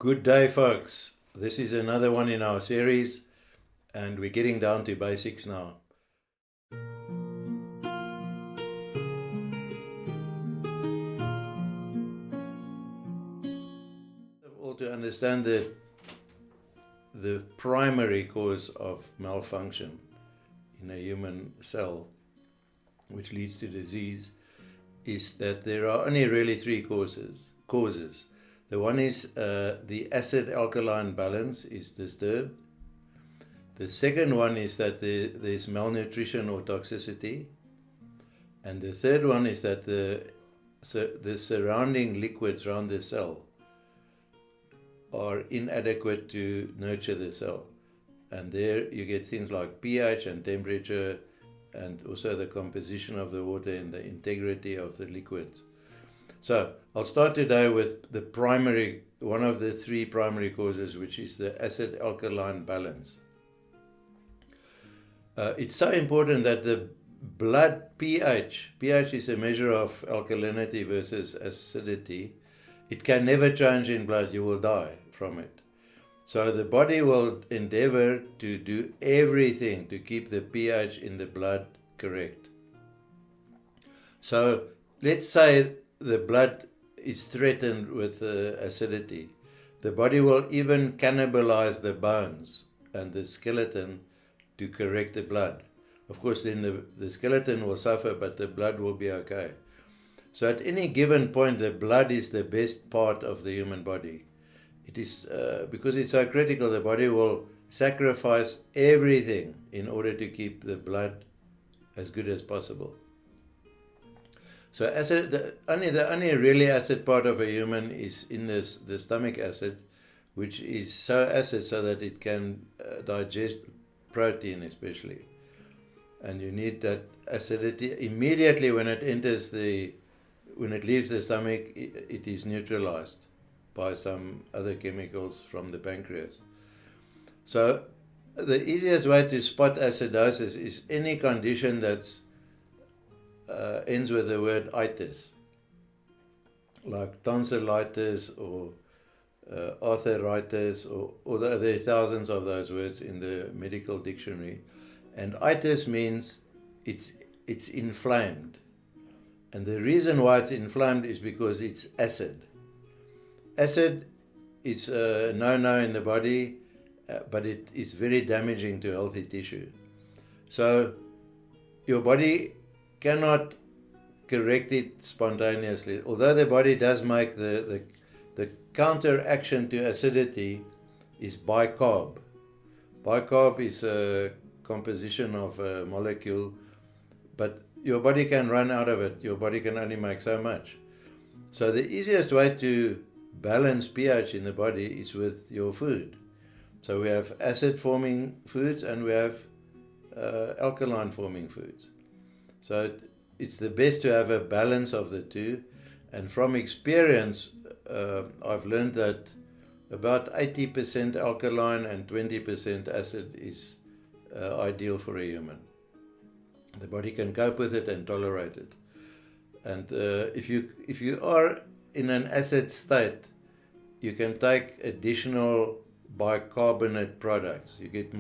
Good day, folks. This is another one in our series, and we're getting down to basics now. First of all, to understand the primary cause of malfunction in a human cell, which leads to disease, is that there are only really three causes. The one is the acid-alkaline balance is disturbed. The second one is that there's malnutrition or toxicity. And the third one is that the surrounding liquids around the cell are inadequate to nurture the cell. And there you get things like pH and temperature, and also the composition of the water and the integrity of the liquids. So I'll start today with one of the three primary causes, which is the acid-alkaline balance. It's so important that the blood pH is a measure of alkalinity versus acidity. It can never change in blood, you will die from it. So the body will endeavor to do everything to keep the pH in the blood correct. So let's say the blood is threatened with acidity. The body will even cannibalize the bones and the skeleton to correct the blood. Of course, then the skeleton will suffer, but the blood will be okay. So at any given point, the blood is the best part of the human body. It is because it's so critical, the body will sacrifice everything in order to keep the blood as good as possible. So the only really acid part of a human is in the stomach acid, which is so acid so that it can digest protein especially. And you need that acidity immediately when it leaves the stomach, it is neutralized by some other chemicals from the pancreas. So the easiest way to spot acidosis is any condition that's ends with the word itis, like tonsillitis or arthritis, or there are thousands of those words in the medical dictionary. And itis means it's inflamed. And the reason why it's inflamed is because it's acid. Acid is a no-no in the body, but it is very damaging to healthy tissue. So your body cannot correct it spontaneously. Although the body does make the counteraction to acidity is bicarb. Bicarb is a composition of a molecule, but your body can run out of it. Your body can only make so much. So the easiest way to balance pH in the body is with your food. So we have acid-forming foods and we have alkaline-forming foods. So it's the best to have a balance of the two. And from experience, I've learned that about 80% alkaline and 20% acid is ideal for a human. The body can cope with it and tolerate it. And if you are in an acid state, you can take additional bicarbonate products. You get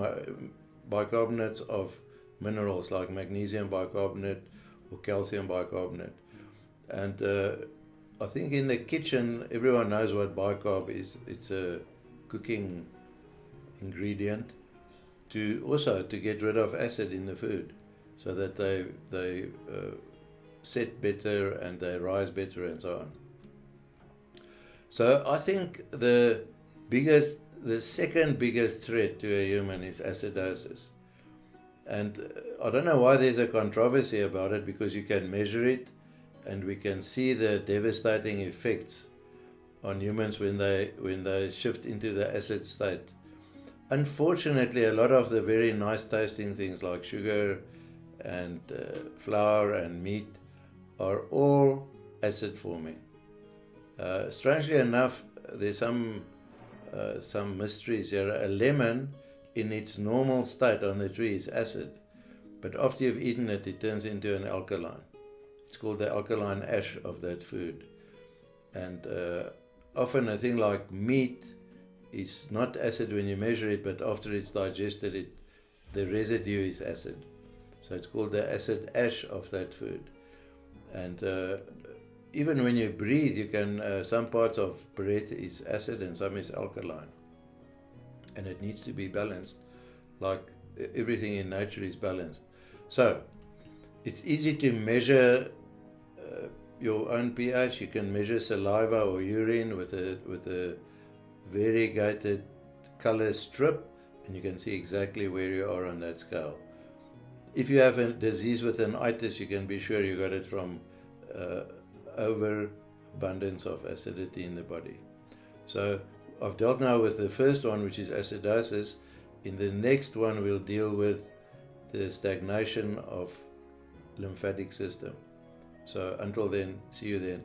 bicarbonates of minerals like magnesium bicarbonate or calcium bicarbonate. And I think in the kitchen, everyone knows what bicarb is. It's a cooking ingredient to get rid of acid in the food, so that they set better and they rise better and so on. So I think the second biggest threat to a human is acidosis. And I don't know why there's a controversy about it, because you can measure it and we can see the devastating effects on humans when they shift into the acid state. Unfortunately, a lot of the very nice tasting things like sugar and flour and meat are all acid forming. Strangely enough, there's some mysteries here. A lemon in its normal state on the tree is acid, but after you've eaten it, it turns into an alkaline. It's called the alkaline ash of that food. And often a thing like meat is not acid when you measure it, but after it's digested, the residue is acid. So it's called the acid ash of that food. And even when you breathe, you can, some parts of breath is acid and some is alkaline. And it needs to be balanced, like everything in nature is balanced. So it's easy to measure your own pH. You can measure saliva or urine with a variegated color strip, and you can see exactly where you are on that scale. If you have a disease with an itis, you can be sure you got it from overabundance of acidity in the body. So I've dealt now with the first one, which is acidosis. In the next one, we'll deal with the stagnation of lymphatic system. So until then, see you then.